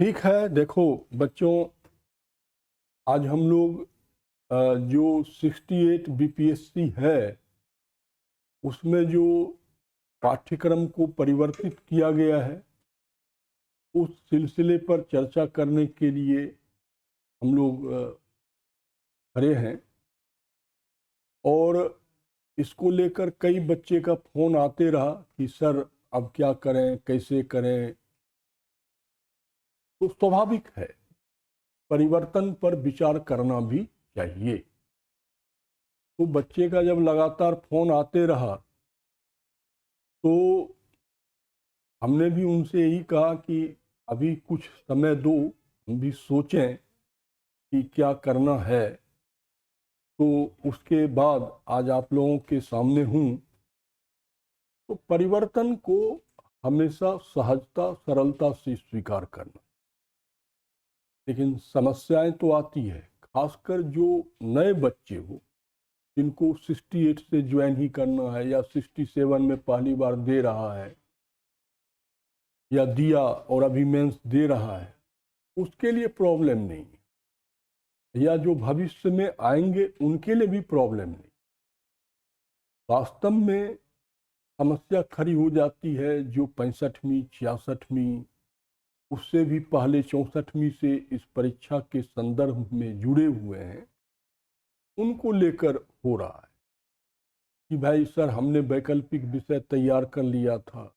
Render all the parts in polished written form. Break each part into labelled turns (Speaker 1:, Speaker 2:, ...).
Speaker 1: ठीक है। देखो बच्चों, आज हम लोग जो 68 बीपीएससी है उसमें जो पाठ्यक्रम को परिवर्तित किया गया है उस सिलसिले पर चर्चा करने के लिए हम लोग खड़े हैं। और इसको लेकर कई बच्चे का फोन आते रहा कि सर अब क्या करें, कैसे करें। तो स्वाभाविक है, परिवर्तन पर विचार करना भी चाहिए। तो बच्चे का जब लगातार फोन आते रहा तो हमने भी उनसे यही कहा कि अभी कुछ समय दो, हम भी सोचें कि क्या करना है। तो उसके बाद आज आप लोगों के सामने हूँ। तो परिवर्तन को हमेशा सहजता सरलता से स्वीकार करना, लेकिन समस्याएं तो आती है। खासकर जो नए बच्चे हो जिनको 68 से ज्वाइन ही करना है या 67 में पहली बार दे रहा है या दिया और अभी मेंस दे रहा है, उसके लिए प्रॉब्लम नहीं है, या जो भविष्य में आएंगे उनके लिए भी प्रॉब्लम नहीं। वास्तव में समस्या खड़ी हो जाती है जो 65वीं 66वीं, उससे भी पहले 64वीं से इस परीक्षा के संदर्भ में जुड़े हुए हैं, उनको लेकर हो रहा है कि भाई सर हमने वैकल्पिक विषय तैयार कर लिया था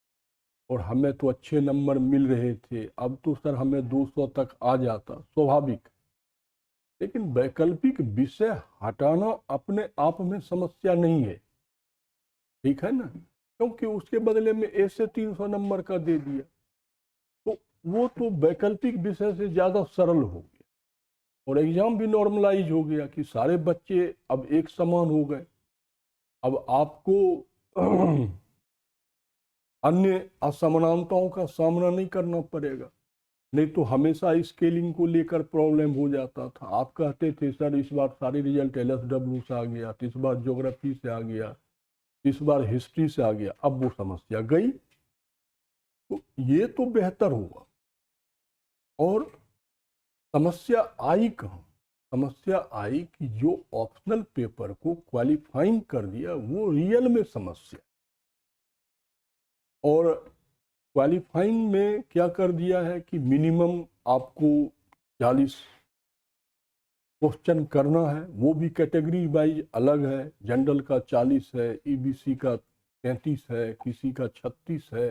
Speaker 1: और हमें तो अच्छे नंबर मिल रहे थे, अब तो सर हमें 200 तक आ जाता। स्वाभाविक। लेकिन वैकल्पिक विषय हटाना अपने आप में समस्या नहीं है, ठीक है ना, क्योंकि उसके बदले में ऐसे 300 नंबर का दे दिया तो वो तो वैकल्पिक विषय से ज़्यादा सरल हो गया और एग्जाम भी नॉर्मलाइज हो गया कि सारे बच्चे अब एक समान हो गए। अब आपको अन्य असमानताओं का सामना नहीं करना पड़ेगा। नहीं तो हमेशा स्केलिंग को लेकर प्रॉब्लम हो जाता था। आप कहते थे सर इस बार सारे रिजल्ट LSW से आ गया, तो इस बार ज्योग्राफी से आ गया, इस बार हिस्ट्री से आ गया। अब वो समस्या गई, तो ये तो बेहतर हुआ। और समस्या आई कहाँ? समस्या आई कि जो ऑप्शनल पेपर को क्वालिफाइंग कर दिया वो रियल में समस्या। और क्वालिफाइंग में क्या कर दिया है कि मिनिमम आपको 40 क्वेश्चन करना है, वो भी कैटेगरी वाइज अलग है। जनरल का 40 है, ईबीसी का 33 है, किसी का 36 है।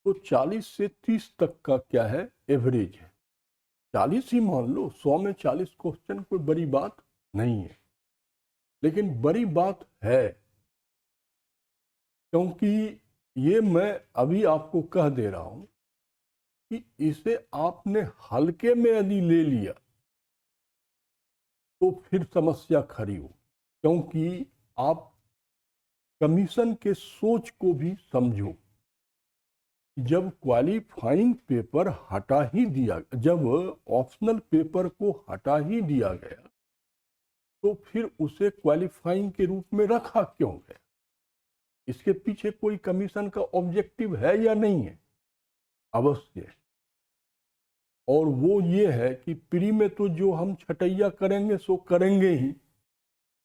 Speaker 1: तो 40 से 30 तक का क्या है, एवरेज है। 40 ही मान लो, 100 में 40 क्वेश्चन कोई बड़ी बात नहीं है। लेकिन बड़ी बात है क्योंकि ये मैं अभी आपको कह दे रहा हूं कि इसे आपने हल्के में यदि ले लिया तो फिर समस्या खड़ी हो, क्योंकि आप कमीशन के सोच को भी समझो। जब क्वालिफाइंग पेपर हटा ही दिया, जब ऑप्शनल पेपर को हटा ही दिया गया तो फिर उसे क्वालिफाइंग के रूप में रखा क्यों गया? इसके पीछे कोई कमीशन का ऑब्जेक्टिव है या नहीं है? अवश्य। और वो ये है कि प्री में तो जो हम छटैया करेंगे सो करेंगे ही,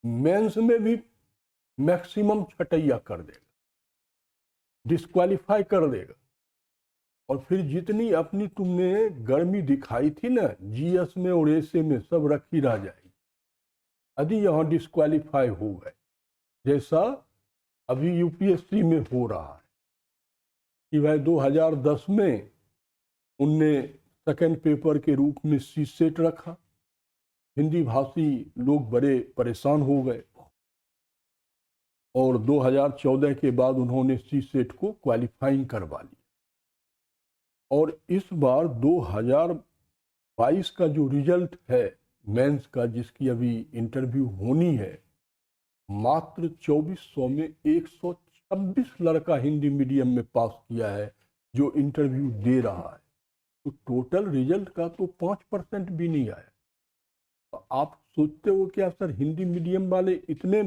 Speaker 1: मेंस में भी मैक्सिमम छटैया कर देगा, डिस्क्वालीफाई कर देगा। और फिर जितनी अपनी तुमने गर्मी दिखाई थी ना जीएस में और एसए में, सब रखी रह जाएगी यदि यहाँ डिस्क्वालीफाई हो गए, जैसा अभी यूपीएससी में हो रहा है कि भाई 2010 में उनने सेकंड पेपर के रूप में सी सेट रखा, हिंदी भाषी लोग बड़े परेशान हो गए और 2014 के बाद उन्होंने सी सेट को क्वालिफाइंग करवा लिया। और इस बार 2022 का जो रिजल्ट है मेंस का, जिसकी अभी इंटरव्यू होनी है, मात्र 2400 में 126 लड़का हिंदी मीडियम में पास किया है जो इंटरव्यू दे रहा है। तो टोटल रिजल्ट का तो 5% भी नहीं आया। तो आप सोचते हो क्या सर हिंदी मीडियम वाले इतने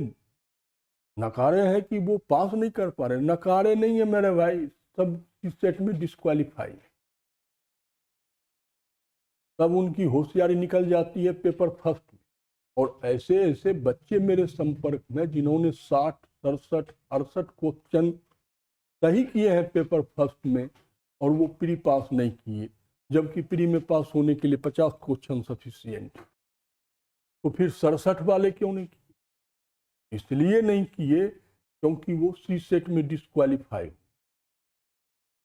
Speaker 1: नकारे हैं कि वो पास नहीं कर पा रहे? नकारे नहीं है मेरे भाई, सब इस सेट में डिस्क्वालीफाई है। तब उनकी होशियारी निकल जाती है पेपर फर्स्ट में। और ऐसे ऐसे बच्चे मेरे संपर्क में जिन्होंने 60, 67, 68 क्वेश्चन सही किए हैं पेपर फर्स्ट में, और वो प्री पास नहीं किए, जबकि प्री में पास होने के लिए 50 क्वेश्चन सफिशियंट। तो फिर 67 वाले क्यों नहीं किए? इसलिए नहीं किए क्योंकि वो सी सेट में डिस्क्वालीफाई।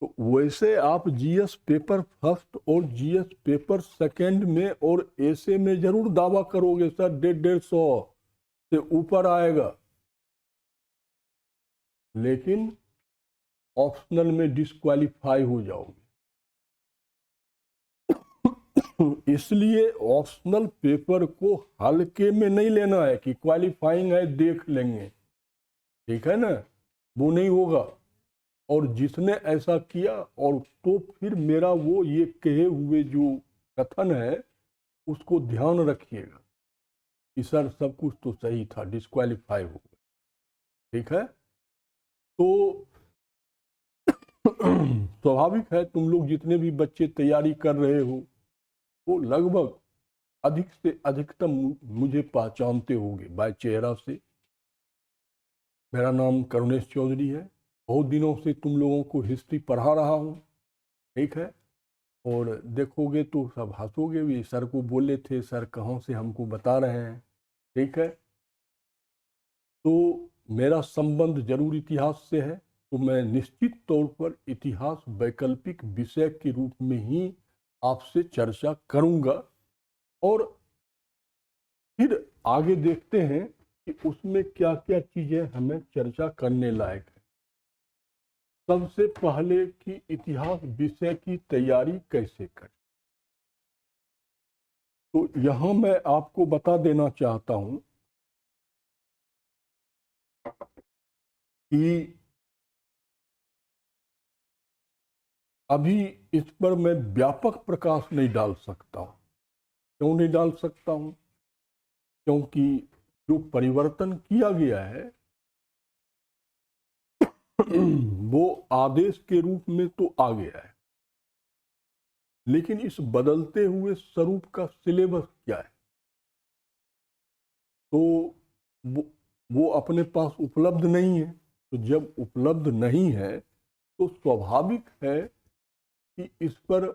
Speaker 1: तो वैसे आप जीएस पेपर फर्स्ट और जीएस पेपर सेकंड में और ऐसे में जरूर दावा करोगे सर 150 से ऊपर आएगा, लेकिन ऑप्शनल में डिस्क्वालीफाई हो जाओगे। इसलिए ऑप्शनल पेपर को हल्के में नहीं लेना है कि क्वालिफाइंग है देख लेंगे, ठीक है ना, वो नहीं होगा। और जिसने ऐसा किया, और तो फिर मेरा वो ये कहे हुए जो कथन है उसको ध्यान रखिएगा कि सर सब कुछ तो सही था, डिस्क्वालीफाई हो गए, ठीक है। तो स्वाभाविक है तुम लोग जितने भी बच्चे तैयारी कर रहे हो वो लगभग अधिक से अधिकतम मुझे पहचानते होंगे बाय चेहरा से। मेरा नाम करुणेश चौधरी है। बहुत दिनों से तुम लोगों को हिस्ट्री पढ़ा रहा हूँ, ठीक है। और देखोगे तो सब हंसोगे भी, सर को बोले थे सर कहाँ से हमको बता रहे हैं, ठीक है। तो मेरा संबंध जरूर इतिहास से है, तो मैं निश्चित तौर पर इतिहास वैकल्पिक विषय के रूप में ही आपसे चर्चा करूंगा। और फिर आगे देखते हैं कि उसमें क्या क्या चीजें हमें चर्चा करने लायक है। सबसे पहले कि इतिहास विषय की तैयारी कैसे करें, तो यहां मैं आपको बता देना चाहता हूं कि अभी इस पर मैं व्यापक प्रकाश नहीं डाल सकता हूं। क्यों नहीं डाल सकता हूं? क्योंकि जो परिवर्तन किया गया है वो आदेश के रूप में तो आ गया है, लेकिन इस बदलते हुए स्वरूप का सिलेबस क्या है, तो वो अपने पास उपलब्ध नहीं है। तो जब उपलब्ध नहीं है तो स्वाभाविक है कि इस पर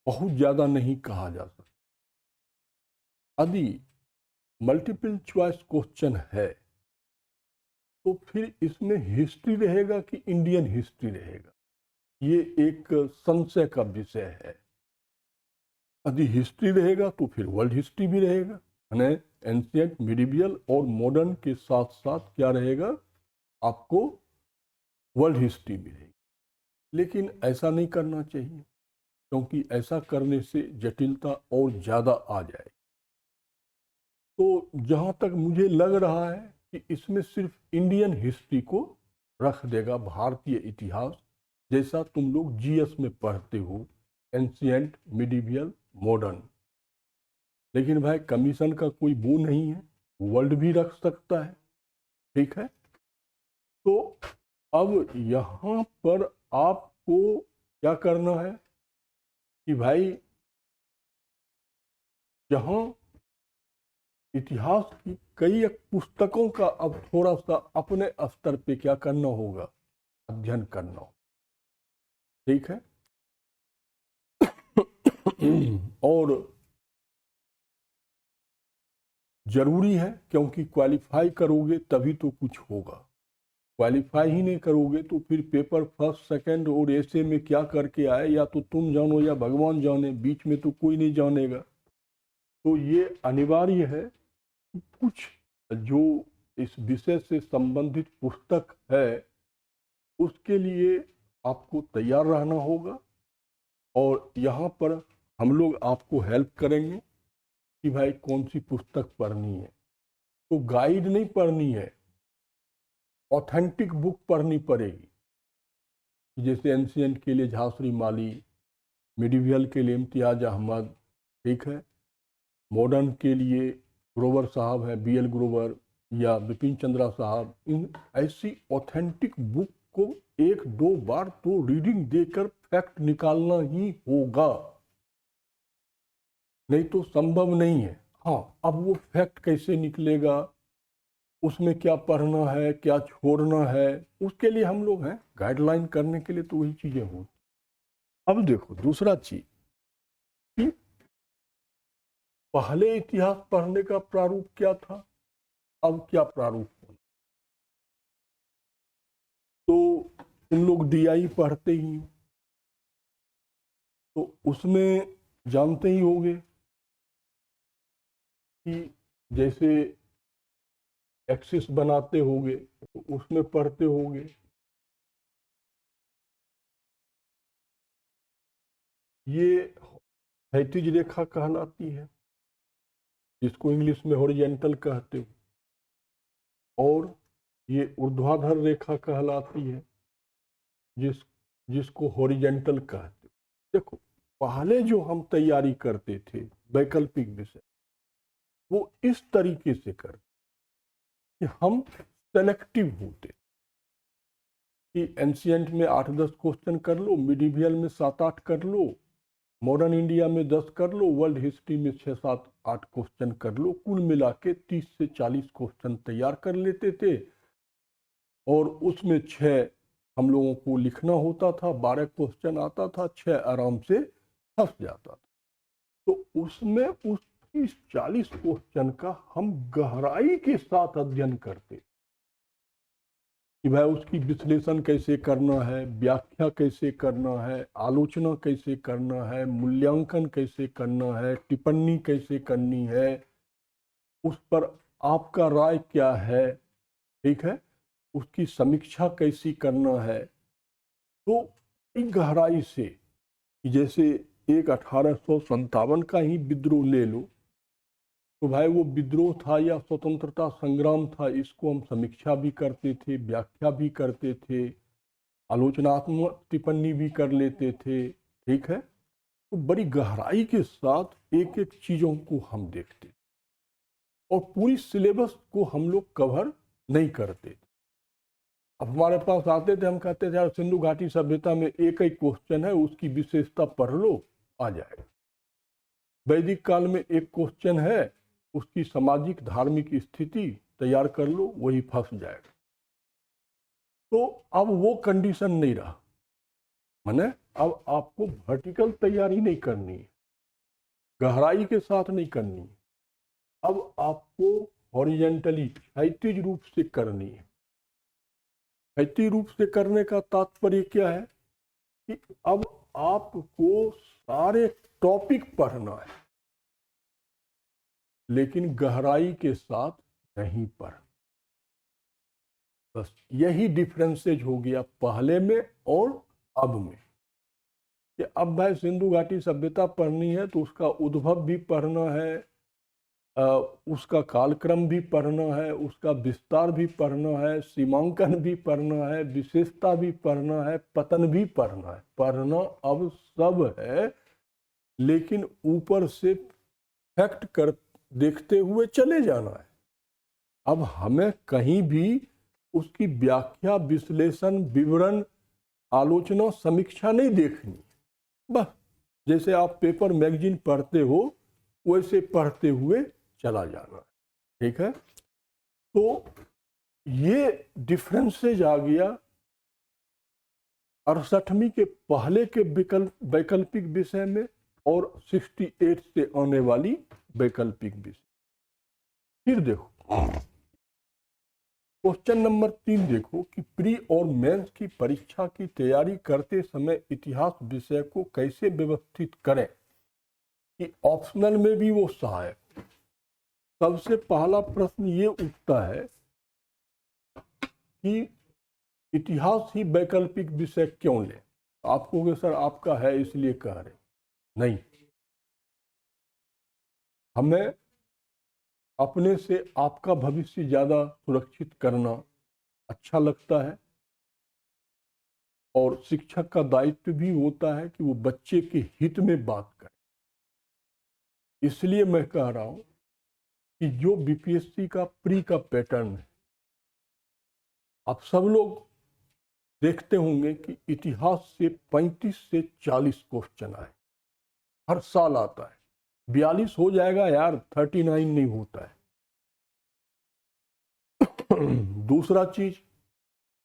Speaker 1: बहुत ज़्यादा नहीं कहा जा सकता। यदि मल्टीपल चॉइस क्वेश्चन है तो फिर इसमें हिस्ट्री रहेगा कि इंडियन हिस्ट्री रहेगा, ये एक संशय का विषय है। यदि हिस्ट्री रहेगा तो फिर वर्ल्ड हिस्ट्री भी रहेगा, यानी एंशिएंट, मिडिवियल और मॉडर्न के साथ साथ क्या रहेगा, आपको वर्ल्ड हिस्ट्री भी रहेगी। लेकिन ऐसा नहीं करना चाहिए, क्योंकि ऐसा करने से जटिलता और ज़्यादा आ जाए। तो जहाँ तक मुझे लग रहा है कि इसमें सिर्फ इंडियन हिस्ट्री को रख देगा, भारतीय इतिहास जैसा तुम लोग जीएस में पढ़ते हो, एंशिएंट, मिडिवियल, मॉडर्न। लेकिन भाई कमीशन का कोई वो नहीं है, वर्ल्ड भी रख सकता है, ठीक है। तो अब यहाँ पर आपको क्या करना है कि भाई जहाँ इतिहास की कई एक पुस्तकों का अब थोड़ा सा अपने स्तर पे क्या करना होगा, अध्ययन करना होगा, ठीक है। और जरूरी है, क्योंकि क्वालिफाई करोगे तभी तो कुछ होगा। क्वालिफाई ही नहीं करोगे तो फिर पेपर फर्स्ट, सेकंड और ऐसे में क्या करके आए, या तो तुम जानो या भगवान जाने, बीच में तो कोई नहीं जानेगा। तो ये अनिवार्य है कि कुछ जो इस विषय से संबंधित पुस्तक है उसके लिए आपको तैयार रहना होगा। और यहाँ पर हम लोग आपको हेल्प करेंगे कि भाई कौन सी पुस्तक पढ़नी है। तो गाइड नहीं पढ़नी है, ऑथेंटिक बुक पढ़नी पड़ेगी। जैसे एंशिएंट के लिए झांसी माली, मिडिवियल के लिए इम्तियाज अहमद, ठीक है। मॉडर्न के लिए ग्रोवर साहब हैं, बीएल ग्रोवर या बिपिन चंद्रा साहब। इन ऐसी ऑथेंटिक बुक को एक दो बार तो रीडिंग देकर फैक्ट निकालना ही होगा। नहीं तो संभव नहीं है। हाँ, अब वो फैक्ट कैसे निकलेगा, उसमें क्या पढ़ना है क्या छोड़ना है, उसके लिए हम लोग हैं, गाइडलाइन करने के लिए तो वही चीज़ें होती। अब देखो दूसरा चीज कि पहले इतिहास पढ़ने का प्रारूप क्या था, अब क्या प्रारूप होना। तो तुम लोग डीआई पढ़ते ही हो, तो उसमें जानते ही होंगे कि जैसे एक्सिस बनाते होंगे तो उसमें पढ़ते होंगे। ये क्षैतिज रेखा कहलाती है, जिसको इंग्लिश में हॉरिजेंटल कहते हो, और ये ऊर्ध्वाधर रेखा कहलाती है, जिसको हॉरिजेंटल कहते हो। देखो पहले जो हम तैयारी करते थे वैकल्पिक विषय, वो इस तरीके से करते कि हम सेलेक्टिव होते कि एंशियंट में 8-10 क्वेश्चन कर लो, मिडिवियल में 7-8 कर लो, मॉडर्न इंडिया में 10 कर लो, वर्ल्ड हिस्ट्री में 6-7-8 क्वेश्चन कर लो, कुल मिला के 30 से 40 क्वेश्चन तैयार कर लेते थे। और उसमें 6 हम लोगों को लिखना होता था, 12 क्वेश्चन आता था, 6 आराम से फंस जाता था। तो उसमें उस 30-40 क्वेश्चन का हम गहराई के साथ अध्ययन करते कि भाई उसकी विश्लेषण कैसे करना है, व्याख्या कैसे करना है, आलोचना कैसे करना है, मूल्यांकन कैसे करना है, टिप्पणी कैसे करनी है, उस पर आपका राय क्या है, ठीक है, उसकी समीक्षा कैसी करना है। तो एक गहराई से कि जैसे एक 1857 का ही विद्रोह ले लो, तो भाई वो विद्रोह था या स्वतंत्रता संग्राम था, इसको हम समीक्षा भी करते थे, व्याख्या भी करते थे, आलोचनात्मक टिप्पणी भी कर लेते थे, ठीक है। तो बड़ी गहराई के साथ एक एक चीज़ों को हम देखते थे, और पूरी सिलेबस को हम लोग कवर नहीं करते थे। अब हमारे पास आते थे, हम कहते थे यार सिंधु घाटी सभ्यता में एक ही क्वेश्चन है, उसकी विशेषता पढ़ लो, आ जाएगा। वैदिक काल में एक क्वेश्चन है, उसकी सामाजिक धार्मिक स्थिति तैयार कर लो, वही फंस जाएगा। तो अब वो कंडीशन नहीं रहा, माने अब आपको वर्टिकल तैयारी नहीं करनी है, गहराई के साथ नहीं करनी है, अब आपको हॉरिजेंटली क्षैतिज रूप से करनी है। क्षैतिज रूप से करने का तात्पर्य क्या है कि अब आपको सारे टॉपिक पढ़ना है, लेकिन गहराई के साथ नहीं पढ़। बस यही डिफरेंसेज हो गया पहले में और अब में, कि अब भाई सिंधु घाटी सभ्यता पढ़नी है तो उसका उद्भव भी पढ़ना है, उसका कालक्रम भी पढ़ना है, उसका विस्तार भी पढ़ना है, सीमांकन भी पढ़ना है, विशेषता भी पढ़ना है, पतन भी पढ़ना है। पढ़ना अब सब है, लेकिन ऊपर से फैक्ट कर देखते हुए चले जाना है। अब हमें कहीं भी उसकी व्याख्या, विश्लेषण, विवरण, आलोचना, समीक्षा नहीं देखनी। बस जैसे आप पेपर मैगजीन पढ़ते हो वैसे पढ़ते हुए चला जाना है, ठीक है। तो ये डिफरेंसेज आ गया 68वीं के पहले के वैकल्पिक विषय में और 68 से आने वाली वैकल्पिक विषय। फिर देखो क्वेश्चन नंबर 3 देखो कि प्री और मेंस की परीक्षा की तैयारी करते समय इतिहास विषय को कैसे व्यवस्थित करें कि ऑप्शनल में भी वो सहायक। सबसे पहला प्रश्न ये उठता है कि इतिहास ही वैकल्पिक विषय क्यों लें। आप कहोगे सर आपका है इसलिए कह रहे, नहीं, हमें अपने से आपका भविष्य ज़्यादा सुरक्षित करना अच्छा लगता है, और शिक्षक का दायित्व भी होता है कि वो बच्चे के हित में बात करे। इसलिए मैं कह रहा हूं कि जो बीपीएससी का प्री का पैटर्न है, आप सब लोग देखते होंगे कि इतिहास से 35 से 40 क्वेश्चन आए, हर साल आता है, 42 हो जाएगा यार, 39 नहीं होता है। दूसरा चीज,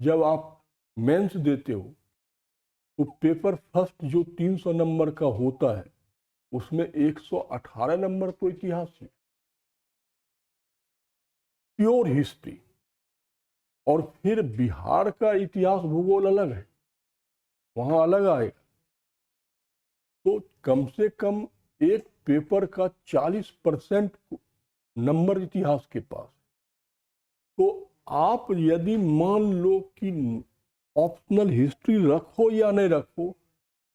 Speaker 1: जब आप मेंस देते हो तो पेपर फर्स्ट जो 300 नंबर का होता है उसमें 118 नंबर तो इतिहास है, प्योर हिस्ट्री। और फिर बिहार का इतिहास भूगोल अलग है, वहां अलग आएगा। तो कम से कम एक पेपर का 40% नंबर इतिहास के पास। तो आप यदि मान लो कि ऑप्शनल हिस्ट्री रखो या नहीं रखो,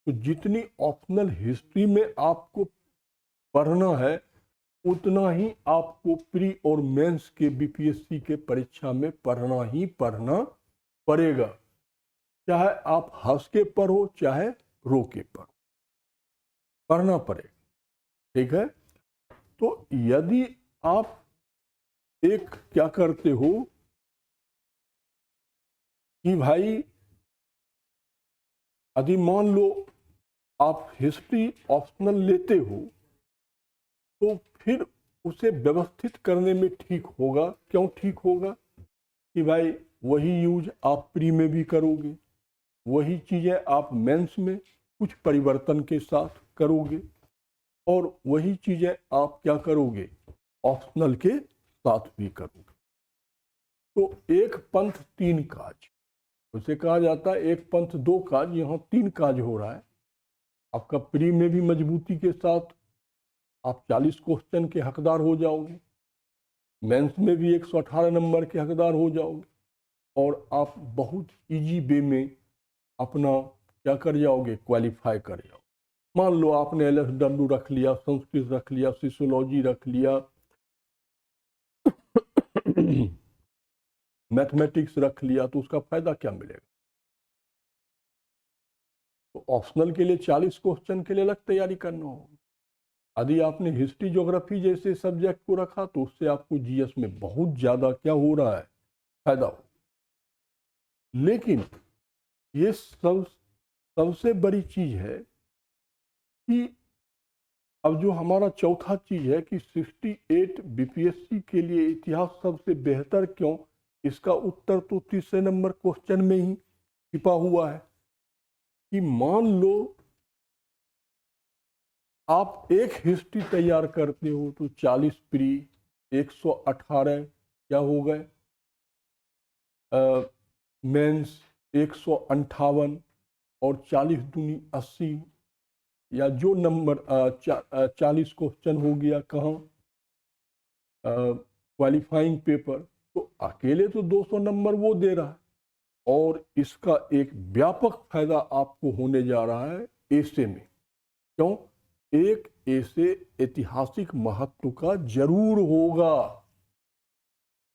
Speaker 1: तो जितनी ऑप्शनल हिस्ट्री में आपको पढ़ना है उतना ही आपको प्री और मेंस के बीपीएससी के परीक्षा में पढ़ना ही पढ़ना पड़ेगा, चाहे आप हंस के पढ़ो चाहे रो के पढ़ो, पढ़ना पड़ेगा। ठीक है। तो यदि आप एक क्या करते हो कि भाई यदि मान लो आप हिस्ट्री ऑप्शनल लेते हो तो फिर उसे व्यवस्थित करने में ठीक होगा। क्यों ठीक होगा? कि भाई वही यूज आप प्री में भी करोगे, वही चीज़ें आप मेंस में कुछ परिवर्तन के साथ करोगे, और वही चीज़ें आप क्या करोगे ऑप्शनल के साथ भी करोगे। तो एक पंथ तीन काज, उसे कहा जाता है एक पंथ दो काज, यहाँ तीन काज हो रहा है। आपका प्री में भी मजबूती के साथ आप 40 क्वेश्चन के हकदार हो जाओगे, मेंस में भी 118 नंबर के हकदार हो जाओगे, और आप बहुत इजी वे में अपना क्या कर जाओगे, क्वालिफाई कर जाओगे। मान लो आपने LSW रख लिया, संस्कृत रख लिया, सोशियोलॉजी रख लिया, मैथमेटिक्स रख लिया, तो उसका फायदा क्या मिलेगा? तो ऑप्शनल के लिए 40 क्वेश्चन के लिए अलग तैयारी करना होगा। यदि आपने हिस्ट्री ज्योग्राफी जैसे सब्जेक्ट को रखा तो उससे आपको जीएस में बहुत ज़्यादा क्या हो रहा है, फायदा हो। लेकिन ये सबसे बड़ी चीज़ है कि अब जो हमारा चौथा चीज़ है कि 68 बीपीएससी के लिए इतिहास सबसे बेहतर क्यों, इसका उत्तर तो तीसरे नंबर क्वेश्चन में ही छिपा हुआ है। कि मान लो आप एक हिस्ट्री तैयार करते हो तो 40 प्री, 118 क्या हो गए मेंस, 158, और 40 दूनी 80, या जो नंबर 40 क्वेश्चन हो गया कहाँ क्वालिफाइंग पेपर, तो अकेले तो 200 नंबर वो दे रहा है, और इसका एक व्यापक फायदा आपको होने जा रहा है एसे में। क्यों? एक ऐसे ऐतिहासिक महत्व का जरूर होगा।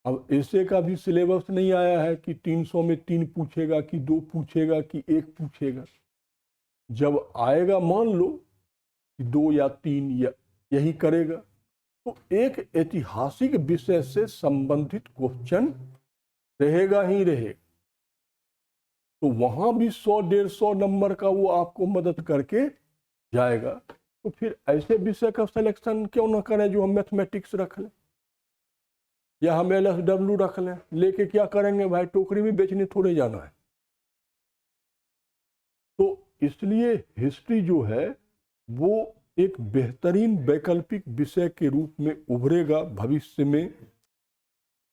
Speaker 1: अब ऐसे का भी सिलेबस नहीं आया है कि 300 में 3 पूछेगा कि 2 पूछेगा कि 1 पूछेगा। जब आएगा मान लो कि 2 या 3 या यही करेगा, तो एक ऐतिहासिक विषय से संबंधित क्वेश्चन रहेगा ही रहेगा। तो वहां भी 100-150 नंबर का वो आपको मदद करके जाएगा। तो फिर ऐसे विषय का सिलेक्शन क्यों ना करें जो हम मैथमेटिक्स रख लें या हम LSW रख लें, लेके क्या करेंगे भाई, टोकरी में बेचने थोड़े जाना है। तो इसलिए हिस्ट्री जो है वो एक बेहतरीन वैकल्पिक विषय के रूप में उभरेगा भविष्य में,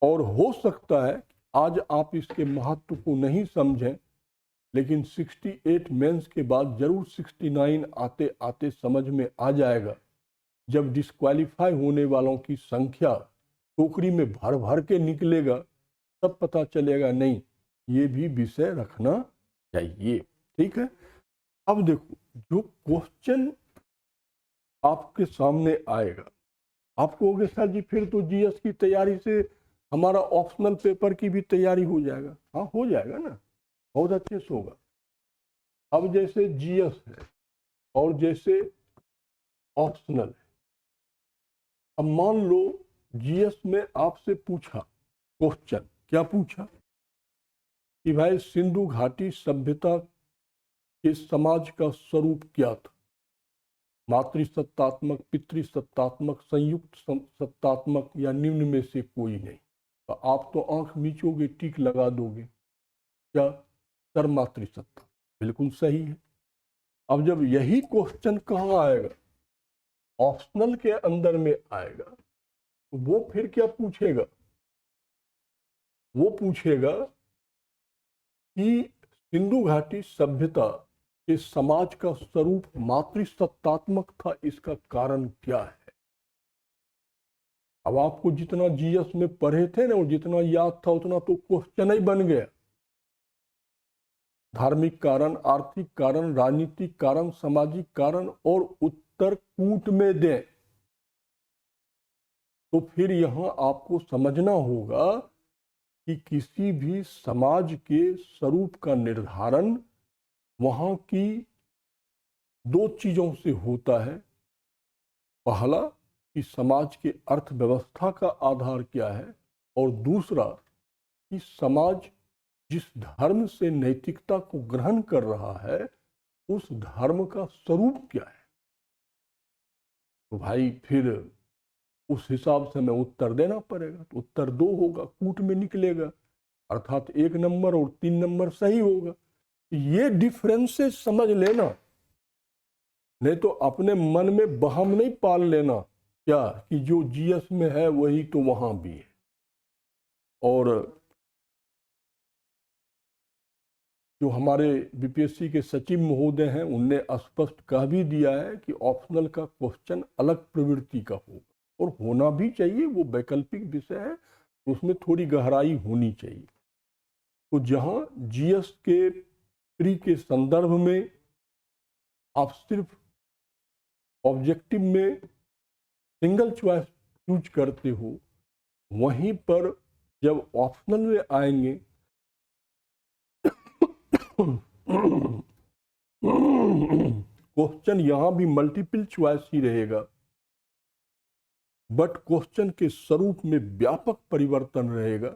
Speaker 1: और हो सकता है आज आप इसके महत्व को नहीं समझें, लेकिन 68 मेंस के बाद जरूर 69 आते आते समझ में आ जाएगा। जब डिस्क्वालीफाई होने वालों की संख्या टोकरी में भर भर के निकलेगा, तब पता चलेगा नहीं ये भी विषय रखना चाहिए। ठीक है। अब देखो, जो क्वेश्चन आपके सामने आएगा, आप कहोगे सर जी फिर तो जीएस की तैयारी से हमारा ऑप्शनल पेपर की भी तैयारी हो जाएगा। हाँ हो जाएगा ना, बहुत अच्छे से होगा। अब जैसे जीएस है और जैसे ऑप्शनल है, अब मान लो जीएस में आपसे पूछा क्वेश्चन, क्या पूछा कि भाई सिंधु घाटी सभ्यता के समाज का स्वरूप क्या था, मातृसत्तात्मक, पितृसत्तात्मक, संयुक्त सत्तात्मक या निम्न में से कोई नहीं। तो आप तो आंख मीचोगे, टिक लगा दोगे, क्या सर्वमातृसत्ता, बिल्कुल सही है। अब जब यही क्वेश्चन कहाँ आएगा, ऑप्शनल के अंदर में आएगा, तो वो फिर क्या पूछेगा, वो पूछेगा कि सिंधु घाटी सभ्यता के समाज का स्वरूप मातृसत्तात्मक था, इसका कारण क्या है। अब आपको जितना जीएस में पढ़े थे ना, और जितना याद था उतना तो क्वेश्चन ही बन गया। धार्मिक कारण, आर्थिक कारण, राजनीतिक कारण, सामाजिक कारण और उत्तर कूट में दें। तो फिर यहां आपको समझना होगा कि किसी भी समाज के स्वरूप का निर्धारण वहां की दो चीजों से होता है। पहला कि समाज के अर्थव्यवस्था का आधार क्या है, और दूसरा कि समाज जिस धर्म से नैतिकता को ग्रहण कर रहा है उस धर्म का स्वरूप क्या है। तो भाई फिर उस हिसाब से हमें उत्तर देना पड़ेगा। तो उत्तर 2 होगा, कूट में निकलेगा, अर्थात 1 नंबर और 3 नंबर सही होगा। ये डिफरेंसेस समझ लेना, नहीं तो अपने मन में वहम नहीं पाल लेना क्या कि जो जीएस में है वही तो वहां भी है। और जो हमारे बीपीएससी के सचिव महोदय हैं उनने स्पष्ट कह भी दिया है कि ऑप्शनल का क्वेश्चन अलग प्रवृत्ति का होगा, और होना भी चाहिए, वो वैकल्पिक विषय है, उसमें थोड़ी गहराई होनी चाहिए। तो जहां जीएस के प्री के संदर्भ में आप सिर्फ ऑब्जेक्टिव में सिंगल चॉइस चूज करते हो, वहीं पर जब ऑप्शनल में आएंगे क्वेश्चन यहां भी मल्टीपल चॉइस ही रहेगा, बट क्वेश्चन के स्वरूप में व्यापक परिवर्तन रहेगा।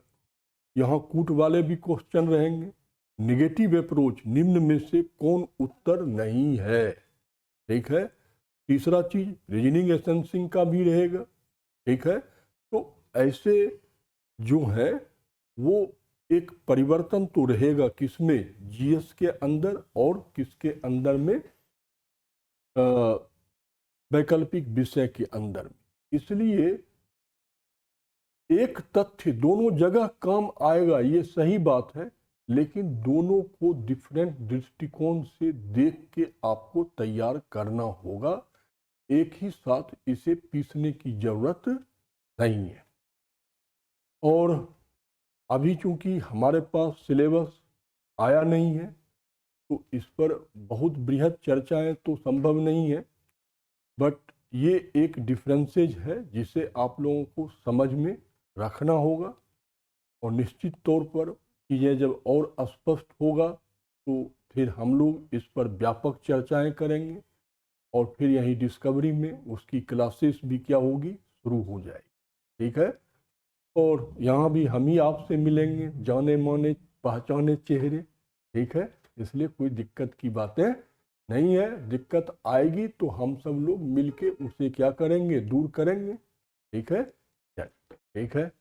Speaker 1: यहां कूट वाले भी क्वेश्चन रहेंगे, निगेटिव अप्रोच, निम्न में से कौन उत्तर नहीं है, ठीक है। तीसरा चीज रीजनिंग एसेंसिंग का भी रहेगा, ठीक है। तो ऐसे जो है वो एक परिवर्तन तो रहेगा, किसमें, जीएस के अंदर और किसके अंदर में, वैकल्पिक विषय के अंदर में। इसलिए एक तथ्य दोनों जगह काम आएगा, ये सही बात है, लेकिन दोनों को डिफरेंट दृष्टिकोण से देख के आपको तैयार करना होगा। एक ही साथ इसे पीसने की जरूरत नहीं है। और अभी चूंकि हमारे पास सिलेबस आया नहीं है तो इस पर बहुत बृहद चर्चाएं तो संभव नहीं है, बट ये एक डिफरेंसेज है जिसे आप लोगों को समझ में रखना होगा। और निश्चित तौर पर चीज़ें जब और स्पष्ट होगा तो फिर हम लोग इस पर व्यापक चर्चाएं करेंगे, और फिर यही डिस्कवरी में उसकी क्लासेस भी क्या होगी, शुरू हो जाएगी, ठीक है। और यहाँ भी हम ही आपसे मिलेंगे, जाने माने पहचाने चेहरे, ठीक है। इसलिए कोई दिक्कत की बातें नहीं है। दिक्कत आएगी तो हम सब लोग मिलके उसे क्या करेंगे, दूर करेंगे, ठीक है, ठीक है।